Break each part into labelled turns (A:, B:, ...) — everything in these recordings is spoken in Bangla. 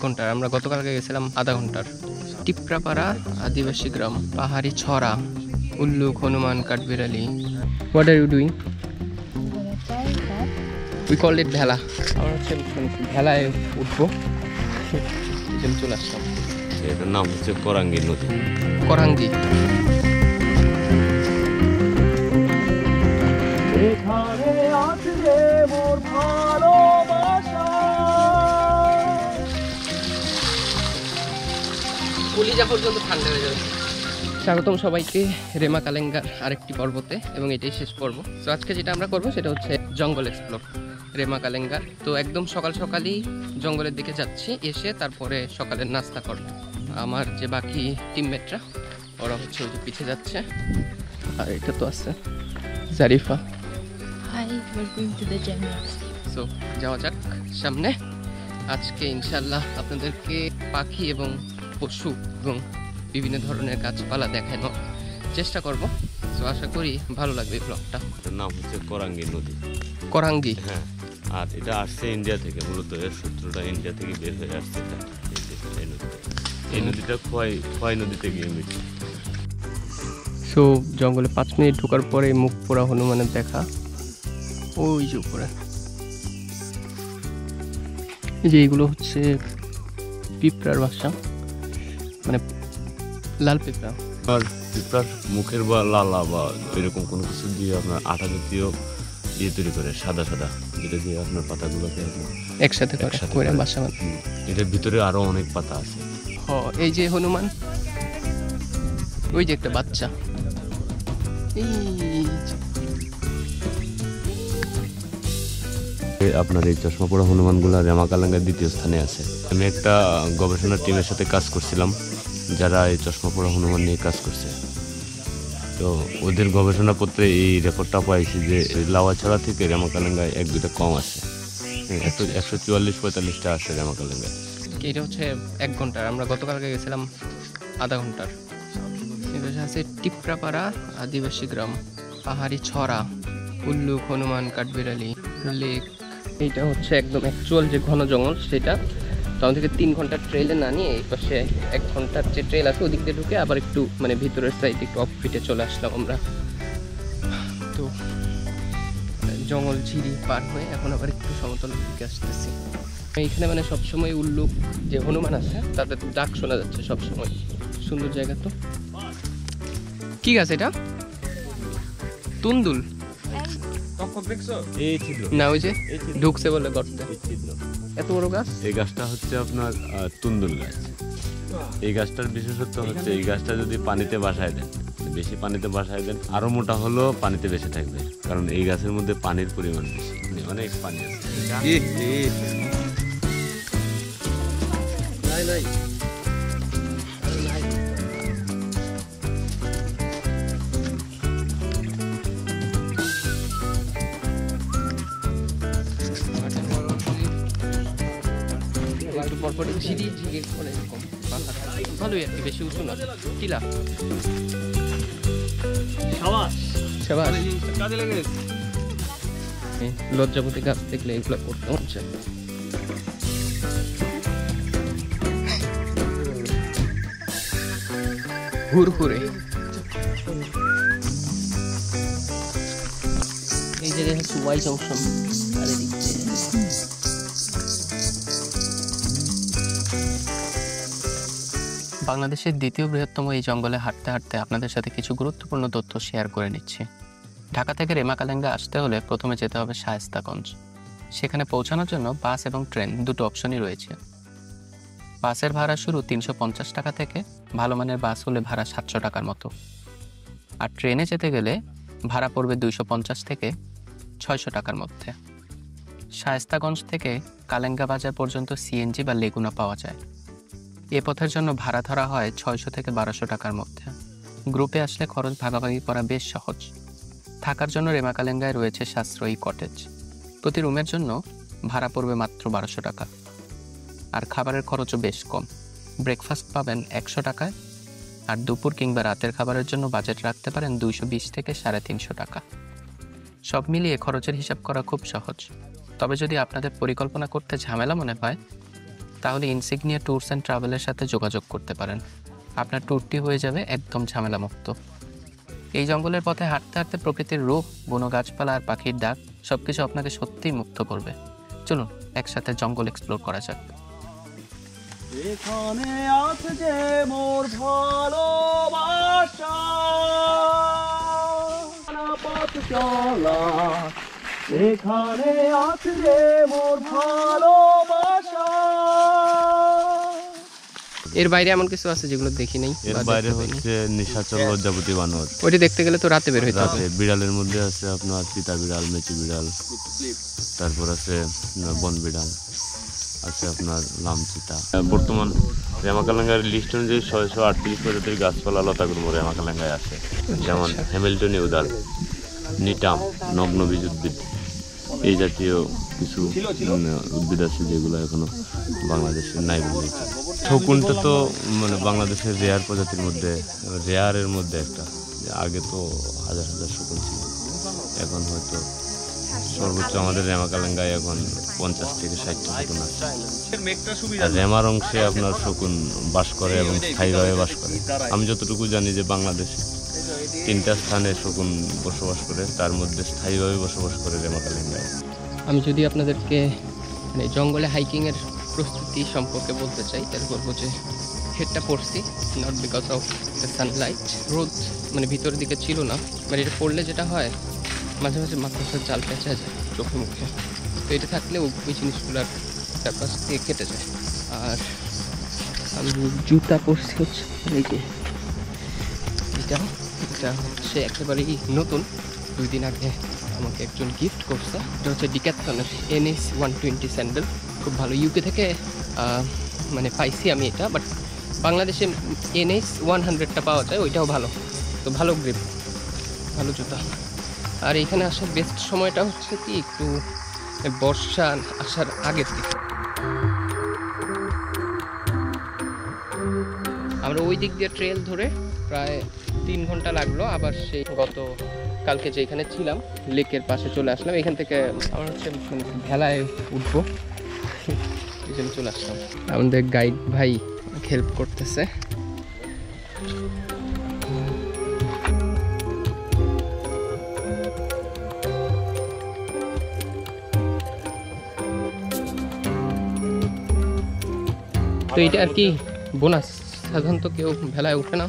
A: ঘন্টার, আমরা গতকালকে গেছিলাম আধা ঘন্টার। টিপরাপাড়া আদিবাসী গ্রাম, পাহাড়ি ছড়া, উল্লুক, হনুমান, কাঠবিড়ালি। What are you doing? We call it ভেলা। আমরা হচ্ছে ভেলায় উঠবো, চলে আসলাম।
B: এটার নাম হচ্ছে করাঙ্গি নদী।
A: করাঙ্গি। কলিজা পর্যন্ত ঠান্ডা হয়ে যাবে। স্বাগতম সবাইকে রেমা কালেঙ্গার আরেকটি পর্বতে, এবং এটাই শেষ পর্ব। তো আজকে যেটা আমরা করবো সেটা হচ্ছে জঙ্গল এক্সপ্লোর রেমা কালেঙ্গার। তো একদম সকাল সকালই জঙ্গলের দিকে যাচ্ছি, এসে তারপরে সকালের নাস্তা করবো। আমার যে বাকি টিমমেটরা ওরা হচ্ছে ওই যে পিছিয়ে যাচ্ছে, আর এটা তো আছে জারিফা। সো যাওয়া যাক সামনে। আজকে ইনশাল্লাহ আপনাদেরকে পাখি এবং পশু এবং বিভিন্ন ধরনের গাছপালা দেখানোর চেষ্টা করব। তো আশা করি ভালো লাগবে এই ব্লগটা।
B: এটার নাম হচ্ছে করাঙ্গি নদী।
A: করাঙ্গি,
B: হ্যাঁ। আর এটা আসছে ইন্ডিয়া থেকে, মূলত এর সূত্রটা ইন্ডিয়া থেকে বের হয়ে আসছে। এই নদীটা খোয়াই নদীতে গিয়ে মিশে।
A: সো জঙ্গলে 5 মিনিট ঢোকার পরে মুখ পোড়া হনুমানের দেখা ওই যে উপরে। এই যে এইগুলো হচ্ছে পিঁপড়ার বাসা, মানে লাল পিঁপড়া।
B: আর পিঁপড়ার মুখের বা লালা বা এরকম কোনো কিছু দিয়ে আপনার আঠা জাতীয় দিয়ে তৈরি করে, সাদা সাদা, যেটা দিয়ে আপনার পাতাগুলোকে
A: একসাথে করে বাসা বাঁধে।
B: এটার ভিতরে আরো অনেক পাতা আছে।
A: এই যে হনুমান, ওই যে একটা বাচ্চা।
B: আপনার এই চশমা পড়া হনুমানগুলো রেমা কালেঙ্গার দ্বিতীয় স্থানে আছে। আমি একটা গবেষণা টিমের সাথে কাজ করছিলাম, যারা এই চশমা পড়া হনুমান নিয়ে কাজ করছে। তো ওদের গবেষণাপত্রে এই রেকর্ডটা পাইছি যে লাওয়াছড়া থেকে রেমা কালেঙ্গায় 1-2টা কম আছে। 144-45টা আছে রেমা কালেঙ্গায়।
A: এটা হচ্ছে 1 ঘন্টার, আমরা গতকালকে গেছিলাম আধা ঘন্টার। এবার আছে টিপরাপাড়া আদিবাসী গ্রাম, পাহাড়ি ছড়া, উল্লুক, হনুমান, কাঠবিড়ালি, লেক। এইটা হচ্ছে একদম অ্যাকচুয়াল যে ঘন জঙ্গল সেটা। তখন থেকে 3 ঘন্টার ট্রেলে না নিয়ে এই পাশে 1 ঘন্টার যে ট্রেল আছে ওদিক দিয়ে ঢুকে আবার একটু মানে ভিতরের সাইডে একটু অফ ফিটে চলে আসলাম আমরা। তো জঙ্গল ঝিরি পার হয়ে এখন আবার একটু সমতলের দিকে আসতেছি। এইখানে মানে সবসময় উল্লুক যে হনুমান আছে তাদের ডাক শোনা যাচ্ছে সবসময়। সুন্দর জায়গা। তো কি গাছ এটা? তুন্দুল না, ওই যে ঢুকছে বলে গর্তে। এত বড় গাছ।
B: এই গাছটা হচ্ছে আপনার তুন্দুল গাছ। এই গাছটার বিশেষত্ব হচ্ছে এই গাছটা যদি পানিতে বাসায় দেন, বেশি পানিতে বাসায় দেন, আরো মোটা হলেও পানিতে বেশি থাকবে, কারণ এই গাছের মধ্যে পানির পরিমাণ বেশি, অনেক পানি আছে।
A: ভালোই আর কি, বেশি উঁচু না। টিলা লজ্জাপতি গাছ দেখলে এগুলো করতে হচ্ছে। হুরহুরে এই জায়গায় হচ্ছে ওয়াই জংশন। আর এদিক বাংলাদেশের দ্বিতীয় বৃহত্তম এই জঙ্গলে হাঁটতে হাঁটতে আপনাদের সাথে কিছু গুরুত্বপূর্ণ তথ্য শেয়ার করে নিচ্ছি। ঢাকা থেকে রেমা কালেঙ্গা আসতে হলে প্রথমে যেতে হবে শায়েস্তাগঞ্জ। সেখানে পৌঁছানোর জন্য বাস এবং ট্রেন দুটো অপশনই রয়েছে। বাসের ভাড়া শুরু 350 টাকা থেকে, ভালো মানের বাস হলে ভাড়া 700 টাকার মতো। আর ট্রেনে যেতে গেলে ভাড়া পড়বে 250 থেকে 600 টাকার মধ্যে। শায়েস্তাগঞ্জ থেকে কালেঙ্গা বাজার পর্যন্ত সিএনজি বা লেগুনা পাওয়া যায়। এ পথের জন্য ভাড়া ধরা হয় 600 থেকে 1200 টাকার মধ্যে। গ্রুপে আসলে খরচ ভাগাভাগি করা বেশ সহজ। থাকার জন্য রেমা কালেঙ্গায় রয়েছে সাশ্রয়ী কটেজ। প্রতি রুমের জন্য ভাড়া পড়বে মাত্র 1200 টাকা। আর খাবারের খরচও বেশ কম। ব্রেকফাস্ট পাবেন 100 টাকায়, আর দুপুর কিংবা রাতের খাবারের জন্য বাজেট রাখতে পারেন 220 থেকে 350 টাকা। সব মিলিয়ে খরচের হিসাব করা খুব সহজ। তবে যদি আপনাদের পরিকল্পনা করতে ঝামেলা মনে হয় তাহলে ইনসিগনিয়া ট্যুরস অ্যান্ড ট্রাভেলের সাথে যোগাযোগ করতে পারেন। আপনার ট্যুরটি হয়ে যাবে একদম ঝামেলামুক্ত। এই জঙ্গলের পথে হাঁটতে হাঁটতে প্রকৃতির রূপ, বন গাছপালা আর পাখির ডাক সবকিছু আপনাকে সত্যিই মুগ্ধ করবে। চলুন একসাথে জঙ্গল এক্সপ্লোর করা যাক।
C: এখানে আছে যে মোর ভালোবাসা, পথ চলা, এখানে আছে যে মোর ভালোবাসা।
A: এর বাইরে এমন কিছু আছে যেগুলো দেখি নাই?
B: এর বাইরে হচ্ছে নিশাচর লজ্জাপতি বানর।
A: ওইটা দেখতে গেলে তো রাতে বের হইতে হবে।
B: রাতে বিড়ালের মধ্যে আছে আপনার চিতা বিড়াল, মেচি বিড়াল, তারপর আছে বন বিড়াল, আছে আপনার লামচিতা। বর্তমান রেমাকালাঙ্গার লিস্ট অনুযায়ী 638 প্রজাতির গাছপালা লতাগুল্ম রেমাকালাঙ্গায় আছে। যেমন হ্যামিল্টনি উদাল, নিটাম, নগ্নবীজ উদ্ভিদ, এই জাতীয় কিছু উদ্ভিদ আছে যেগুলো এখনো বাংলাদেশে নাই বলে। শকুনটা তো মানে বাংলাদেশের রেয়ার প্রজাতির মধ্যে, রেয়ারের মধ্যে একটা। আগে তো হাজার হাজার শকুন ছিল, এখন হয়তো সর্বোচ্চ আমাদের রেমাকালাঙ্গায় এখন 50 থেকে 60টা শকুন আছে। আর রেমার অংশে আপনার শকুন বাস করে এবং স্থায়ীভাবে বাস করে। আমি যতটুকু জানি যে বাংলাদেশে 3টা স্থানে শকুন বসবাস করে, তার মধ্যে স্থায়ীভাবে বসবাস করে রেমাকালাঙ্গায়।
A: আমি যদি আপনাদেরকে মানে জঙ্গলে হাইকিংয়ের প্রস্তুতি সম্পর্কে বলতে চাই, তাহলে বলবো যে হেডটা পড়ছি not because of the Sunlight. রোদ মানে ভিতরের দিকে ছিল না, মানে এটা পড়লে যেটা হয় মাঝে মাঝে মাকড়সার জাল পেঁচা যায় চোখে মুখে, তো এটা থাকলে ওই জিনিসগুলোর চারপাশ দিয়ে কেটে যায়। আর আমি জুতা পরছি হচ্ছে এই যে এটা হচ্ছে একেবারেই নতুন, 2 দিন আগে আমাকে একজন গিফট করছে। এটা হচ্ছে ডিক্যাথলনের NS 120 স্যান্ডেল, খুব ভালো। ইউকে থেকে মানে পাইছি আমি এটা, বাট বাংলাদেশে NS 100টা পাওয়া যায়, ওইটাও ভালো, তো ভালো গ্রিপ, ভালো জুতা। আর এইখানে আসার বেস্ট সময়টা হচ্ছে কি একটু বর্ষা আসার আগের দিকে। আমরা ওই দিক দিয়ে ট্রেল ধরে প্রায় 3 ঘন্টা লাগলো, আবার সেই কালকে যেখানে ছিলাম লেকের পাশে চলে আসলাম। এখান থেকে আমার হচ্ছে মানে ভেলায় উঠবো, এই জন্য চলে আসলাম। আমাদের গাইড ভাই হেল্প করতেছে। তো এটা আর কি বোনাস, সাধারণত কেউ ভেলায় উঠে না,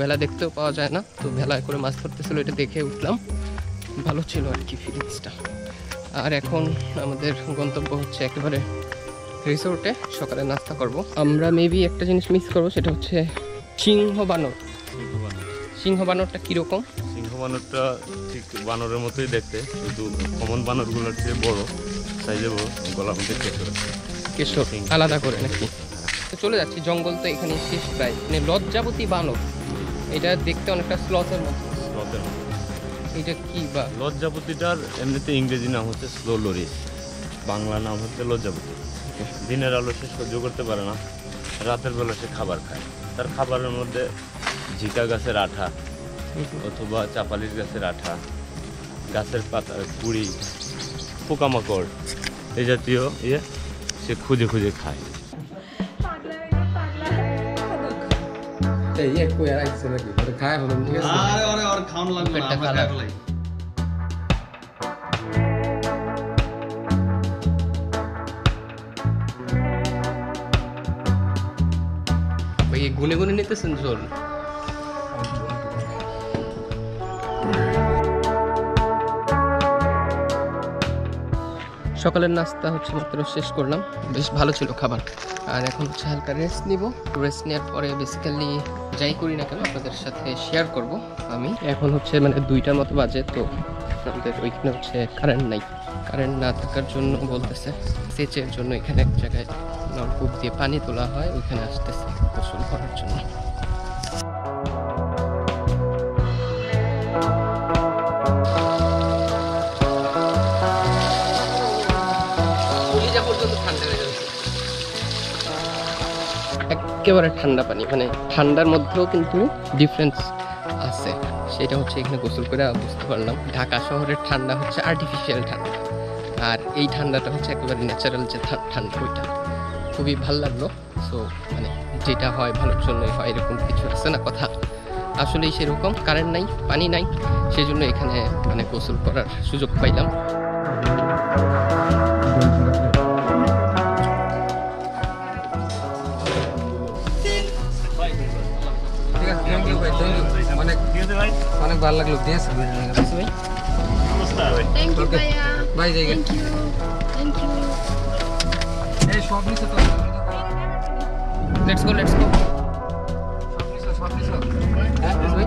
A: ভেলা দেখতেও পাওয়া যায় না, তো ভেলায় করে মাছ ধরতেছিল, এটা দেখে উঠলাম, ভালো ছিল আর কি ফিলিংসটা। আর এখন আমাদের গন্তব্য হচ্ছে একেবারে রিসোর্টে, সকালে নাস্তা করব। আমরা মেবি একটা জিনিস মিস করবো, সেটা হচ্ছে সিংহ বানর। সিংহ বানরটা কীরকম?
B: সিংহ বানরটা ঠিক বানরের মতোই দেখতে, শুধু কমন বানরগুলোর চেয়ে বড়, সাইজে বড়, গলার মধ্যে
A: কেশর আলাদা করে নাকি? তো চলে যাচ্ছি, জঙ্গল তো এখানে শেষ প্রায়। মানে লজ্জাবতী বানর, এটা দেখতে অনেকটা স্লথের মতো। এটা কি বা?
B: লজ্জাপতিটার এমনিতে ইংরেজি নাম হচ্ছে স্লো লরিস, বাংলা নাম হচ্ছে লজ্জাপতি। দিনের আলো সে সহ্য করতে পারে না, রাতের বেলা সে খাবার খায়। তার খাবারের মধ্যে ঝিকা গাছের আঠা অথবা চাপালির গাছের আঠা, গাছের পাতা, কুড়ি, পোকামাকড়, এই জাতীয় সে খুঁজে খুঁজে খায়।
A: গুনে গুনে নিতেছেন জল। সকালের নাস্তা হচ্ছে মাত্র শেষ করলাম, বেশ ভালো ছিল খাবার। আর এখন হচ্ছে হালকা রেস্ট নিব। রেস্ট নেওয়ার পরে বেসিক্যালি যাই করি না কেন আপনাদের সাথে শেয়ার করব আমি। এখন হচ্ছে মানে 2টার মতো বাজে, তো আমাদের ওইখানে হচ্ছে কারেন্ট নাই। কারেন্ট না থাকার জন্য বলতেছে সেচের জন্য এখানে এক জায়গায় নলকূপ দিয়ে পানি তোলা হয়, ওইখানে আসতেছে গোসল করার জন্য। একেবারে ঠান্ডা পানি, মানে ঠান্ডার মধ্যেও কিন্তু ডিফারেন্স আছে, সেটা হচ্ছে এখানে গোসল করে বুঝতে পারলাম। ঢাকা শহরের ঠান্ডা হচ্ছে আর্টিফিশিয়াল ঠান্ডা, আর এই ঠান্ডাটা হচ্ছে একেবারে ন্যাচারাল যে ঠান্ডা, ওইটা। তো খুবই ভালো লাগলো। সো মানে যেটা হয় ভালোর জন্যই হয়, এরকম কিছু আছে না কথা, আসলেই সেরকম। কারেন্ট নাই, পানি নাই, সেজন্য এখানে মানে গোসল করার সুযোগ পাইলাম।
D: ঠিক আছে, থ্যাংক ইউ ভাই, থ্যাংক ইউ। অনেক অনেক ভালো লাগলো। দিয়েছে ভাই।
E: Thank you,
D: Okay.
E: Baya.
D: Bye, Jaiga.
E: Thank you. Thank you.
D: এই সব নিচে তো
A: লেটস গো, লেটস গো।
D: সব নিচে হ্যাঁ ভাই।